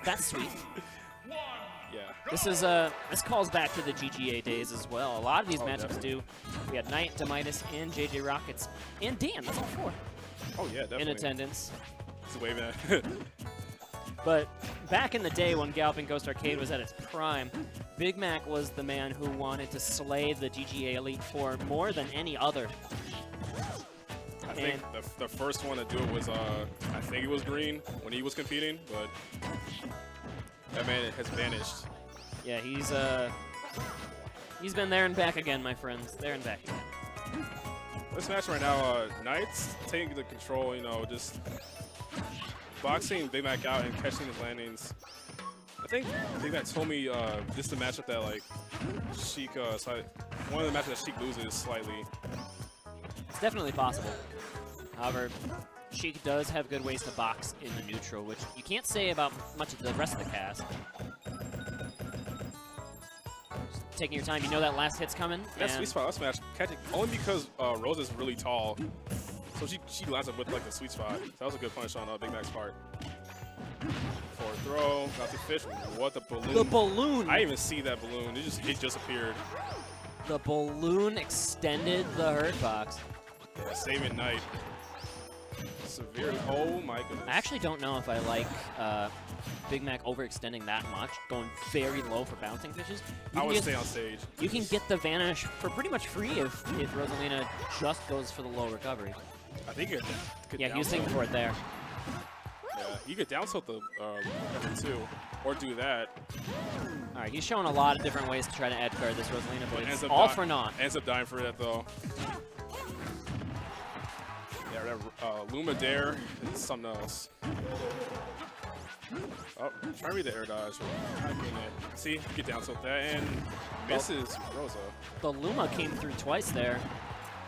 That's sweet. Yeah. This calls back to the GGA days as well. A lot of these matchups do. We had NiTe, Demitis, and JJ Rockets, and Dan. That's all four. Oh yeah, definitely. In attendance. It's waving at. But back in the day when Galloping Ghost Arcade was at its prime, Big Mac was the man who wanted to slay the GGA Elite Four more than any other. I think the first one to do it was, I think it was Green when he was competing, but that man has vanished. Yeah, he's been there and back again, my friends. There and back again. This match right now, NiTe's taking the control, you know, just boxing Big Mac out and catching his landings. I think Big Mac told me this is the matchup that, like, Sheik, one of the matches that Sheik loses slightly. It's definitely possible. However, Sheik does have good ways to box in the neutral, which you can't say about much of the rest of the cast. Just taking your time, you know that last hit's coming. That sweet spot, let's match catching only because Rosa's really tall. So she lines up with like the sweet spot. So that was a good punch on Big Mac's part. Forward throw, got the fish. What the balloon? The balloon! I didn't even see that balloon. It just appeared. The balloon extended the hurt box. Yeah, saving NiTe. Severe. Oh my goodness. I actually don't know if I like Big Mac overextending that much, going very low for bouncing fishes. I would stay on stage. You can get the vanish for pretty much free if Rosalina just goes for the low recovery. I think it could. Yeah, he was thinking for it there. Yeah, you could down tilt the recovery too, or do that. All right, he's showing a lot of different ways to try to edge guard this Rosalina, but it's all for naught. Ends up dying for that though. Yeah, that Luma Dare is something else. Oh, try to read the air dodge. See, you get down tilt that and misses Rosa. The Luma came through twice there.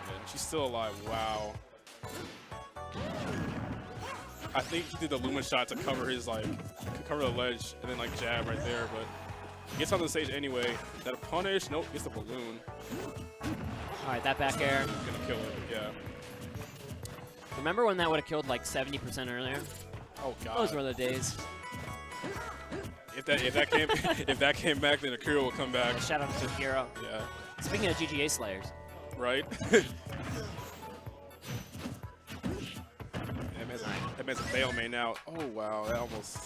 And she's still alive. Wow. I think he did the Luma shot to cover his cover the ledge and then like jab right there, but he gets on the stage anyway. That a punish? Nope, gets the balloon. All right, that back air. Gonna kill it. Yeah. Remember when that would have killed like 70% earlier? Oh god. Those were the days. If that came back, then Akira will come back. Shout out to Akira. Yeah. Speaking of GGA Slayers. Right. That man's a fail main now. Oh wow, that almost.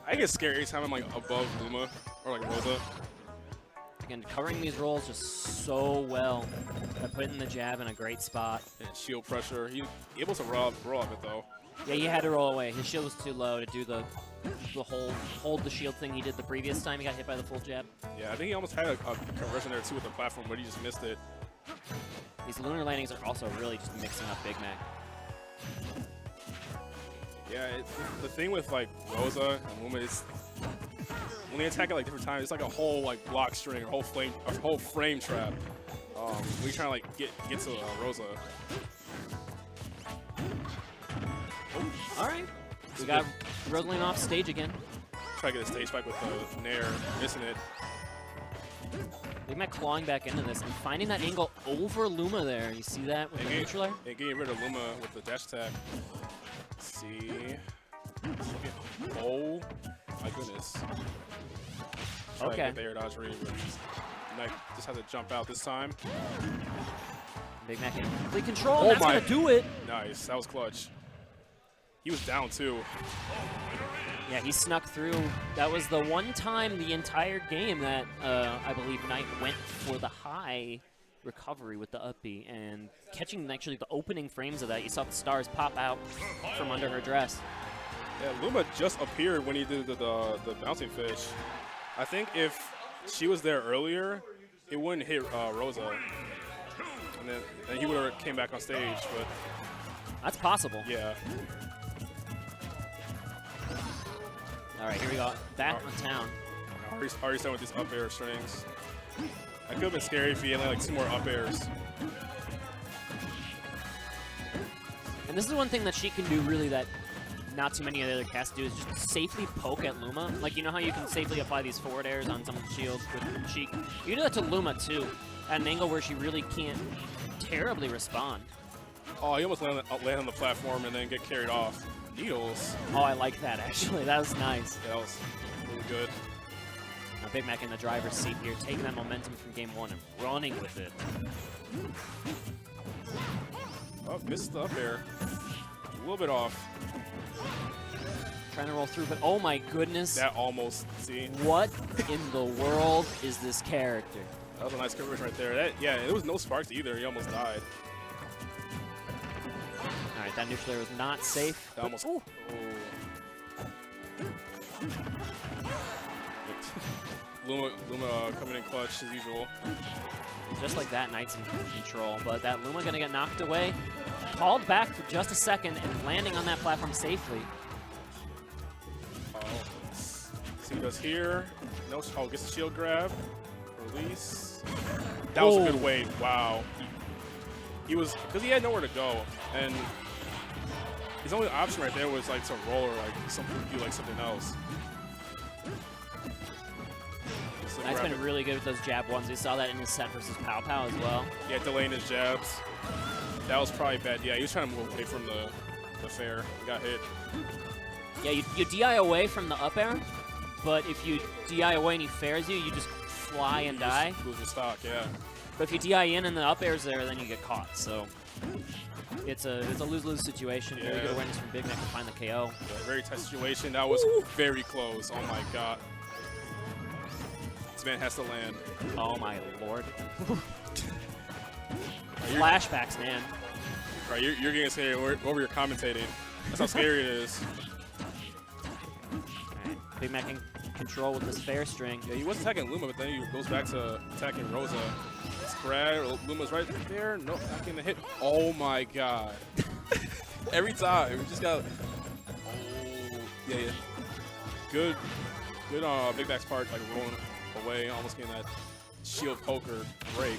I get scared every time I'm like above Luma or like Rosa. Again, covering these rolls just so well by putting the jab in a great spot. And shield pressure. He able to roll off it though. Yeah, he had to roll away. His shield was too low to do the hold the shield thing he did the previous time he got hit by the full jab. Yeah, I think he almost had a conversion there too with the platform, but he just missed it. These lunar landings are also really just mixing up Big Mac. Yeah, the thing with like Rosa and Luma is when they attack at like different times, it's like a whole like block string, a whole frame trap. When you trying to like get to Rosa. Oh, all right, we got Rosalina off stage again. Try to get a stage spike with the Nair, missing it. Big Mac clawing back into this and finding that angle over Luma there. You see that with the neutral air? And getting rid of Luma with the dash attack. Let's see. Oh my goodness. Okay. The air dodge read, but just has to jump out this time. Big Mac in complete control. Oh, that's gonna do it. Nice. That was clutch. He was down too. Yeah, he snuck through. That was the one time the entire game that I believe NiTe went for the high recovery with the up B, and catching actually the opening frames of that, you saw the stars pop out from under her dress. Yeah, Luma just appeared when he did the bouncing fish. I think if she was there earlier, it wouldn't hit Rosa, and then he would have came back on stage. But that's possible. Yeah. All right, here we go. Back on town. Already starting with these up air strings. That could have been scary if he had like 2 more up airs. And this is one thing that she can do really that not too many of the other casts do, is just safely poke at Luma. Like, you know how you can safely apply these forward airs on some of the shields with Sheik? You can do that to Luma too, at an angle where she really can't terribly respond. Oh, he almost landed on the platform and then get carried off. Needles. Oh, I like that, actually. That was nice. Yeah, that was really good. Now, Big Mac in the driver's seat here, taking that momentum from game 1 and running with it. Oh, missed the up air. A little bit off. Trying to roll through, but oh my goodness. That almost, see? What in the world is this character? That was a nice coverage right there. That, yeah, there was no sparks either. He almost died. All right, that neutral air was not safe. That almost. Ooh. Luma coming in clutch as usual. Just like that, NiTe's in control, but that Luma gonna get knocked away. Called back for just a second and landing on that platform safely. Oh, see what he does here. No, oh, gets the shield grab. Release. That was a good wave. Wow. He was, because he had nowhere to go, and his only option right there was like to roll or like do like something else. NiTe's been really good with those jab ones. We saw that in his set versus Pow Pow as well. Yeah, delaying his jabs. That was probably bad. Yeah, he was trying to move away from the fair. He got hit. Yeah, you DI away from the up air, but if you DI away and he fairs you, you just fly and die. Lose the stock, yeah. But if you DI in and the up air's there, then you get caught. So it's a lose-lose situation. Yeah. Very good awareness from Big Mac to find the KO. Yeah, very tight situation. That was very close. Oh my god. This man has to land. Oh my lord. Flashbacks, man. Right, you're getting scared over your commentating. That's how scary it is. Right. Big Mac in control with this fair string. Yeah, he was attacking Luma, but then he goes back to attacking Rosa. Brad, Luma's right there. Nope, not getting the hit. Oh my god. Every time. We just got. Oh, yeah. Good Big Mac's part, like rolling away, almost getting that shield poker break.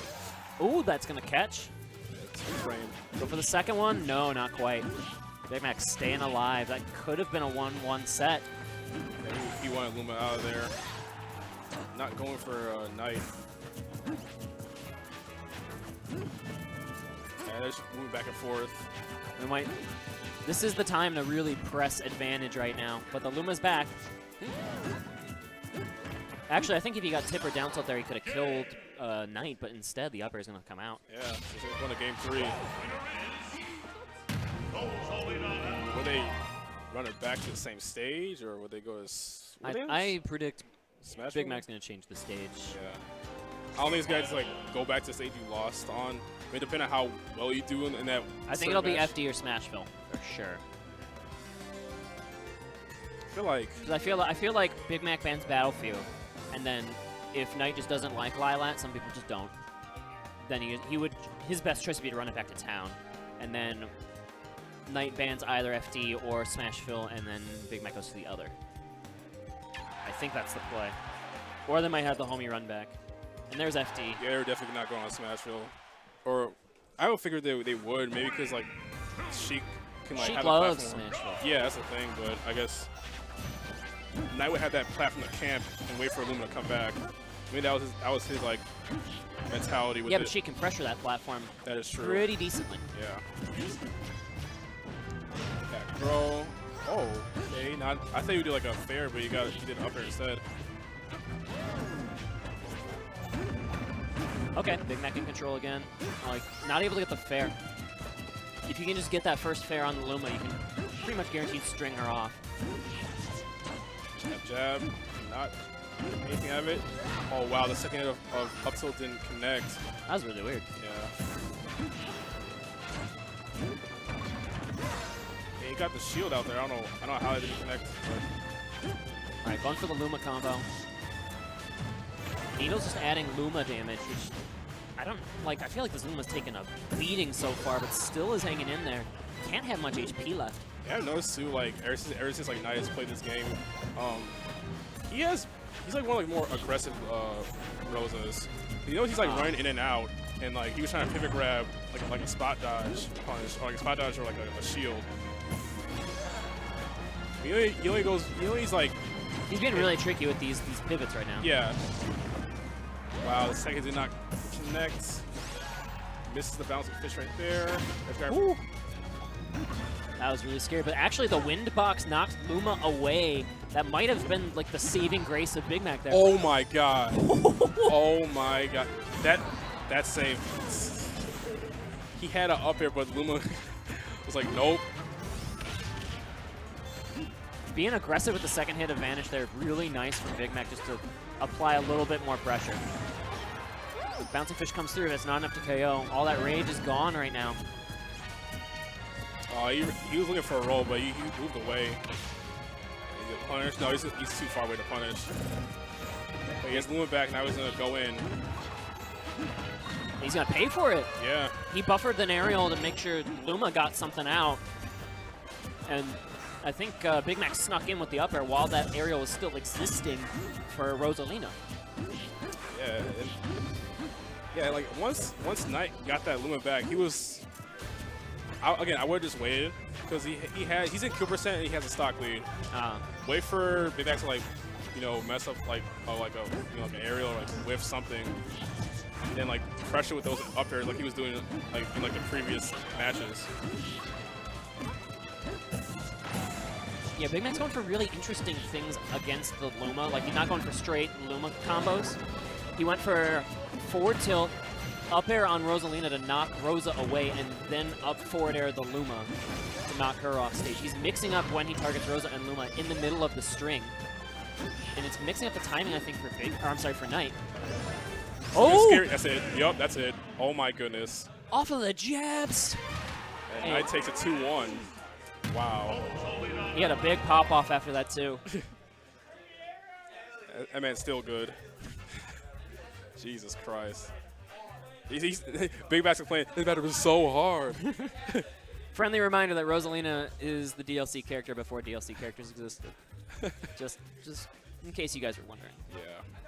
Ooh, that's going to catch. Frame. Go for the second one? No, not quite. Big Mac staying alive. That could have been a 1-1 set. Yeah, he wanted Luma out of there. Not going for a NiTe. Yeah, they're just moving back and forth. We might. This is the time to really press advantage right now. But the Luma's back. Actually, I think if he got tip or down tilt there, he could have killed NiTe, but instead the upper is going to come out. Yeah, so he's going to game 3. Will they run it back to the same stage, or would they go to? I predict Smash Big Mac's going to change the stage. Yeah. I don't think these guys like go back to the stage you lost on. I mean, depending on how well you do in that. I think it'll be FD or Smashville for sure. I feel like Big Mac bans Battlefield, and then if NiTe just doesn't like Lilat, some people just don't. Then his best choice would be to run it back to town, and then NiTe bans either FD or Smashville, and then Big Mac goes to the other. I think that's the play. Or they might have the homie run back. And there's FD. Yeah, they're definitely not going on Smashville. Or I would figure they would, maybe because like Sheik can like Sheik have loves a platform. Smashville. Yeah, that's the thing. But I guess NiTe would have that platform to camp and wait for Luma to come back. I mean, that was his like mentality with it. Yeah, but Sheik can pressure that platform. That is true. Pretty decently. Yeah. Back throw. Oh, okay. I thought you did like a fair, but you did up air instead. Okay, Big Mac in control again. Like, not able to get the fair. If you can just get that first fair on the Luma, you can pretty much guaranteed string her off. Jab, not anything out of it. Oh wow, the second hit of up tilt didn't connect. That was really weird. Yeah. Yeah, he got the shield out there. I don't know how it didn't connect. But. All right, going for the Luma combo. Needle's just adding Luma damage, which I don't like. I feel like this Luma's taken a beating so far, but still is hanging in there. Can't have much HP left. Yeah, I've noticed too. Like ever since like NiTe has played this game, he's like one of like more aggressive Rosas. You know, he's like running in and out, and like he was trying to pivot grab like a spot dodge punish, or like a spot dodge or like a shield. He only goes. He's like. He's being really tricky with these pivots right now. Yeah. Wow, the second did not connect. Misses the bouncing fish right there. That was really scary. But actually, the wind box knocked Luma away. That might have been like the saving grace of Big Mac there. Oh my god. Oh my god. That saved. He had an up air, but Luma was like, nope. Being aggressive with the second hit advantage there, really nice from Big Mac just to apply a little bit more pressure. The bouncing fish comes through. That's not enough to KO. All that rage is gone right now. Oh, he was looking for a roll, but he moved away. He punish? No, he's too far away to punish. But he has Luma back, now he's going to go in. He's going to pay for it. Yeah. He buffered an aerial to make sure Luma got something out. And I think Big Mac snuck in with the up air while that aerial was still existing for Rosalina. Yeah. Yeah, like once NiTe got that Luma back, he was... Again, I would have just waited because he's in Q% and he has a stock lead. Wait for Big Mac to like, you know, mess up like like an aerial or like whiff something, and then like pressure with those up airs like he was doing like in like the previous matches. Yeah, Big Mac's going for really interesting things against the Luma. Like he's not going for straight Luma combos. He went for forward tilt, up air on Rosalina to knock Rosa away, and then up forward air the Luma to knock her off stage. He's mixing up when he targets Rosa and Luma in the middle of the string. And it's mixing up the timing, I think, for for NiTe. Oh! Scary. That's it. Yup, that's it. Oh my goodness. Off of the jabs. And NiTe takes a 2-1. Wow. He had a big pop-off after that, too. That man's still good. Jesus Christ. Big Mac's playing. This battle was so hard. Friendly reminder that Rosalina is the DLC character before DLC characters existed. just in case you guys were wondering. Yeah.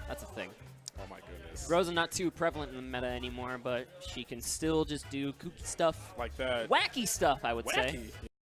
That's a thing. Oh my goodness. Rosa not too prevalent in the meta anymore, but she can still just do kooky stuff. Like that. Wacky stuff, I would say. Wacky.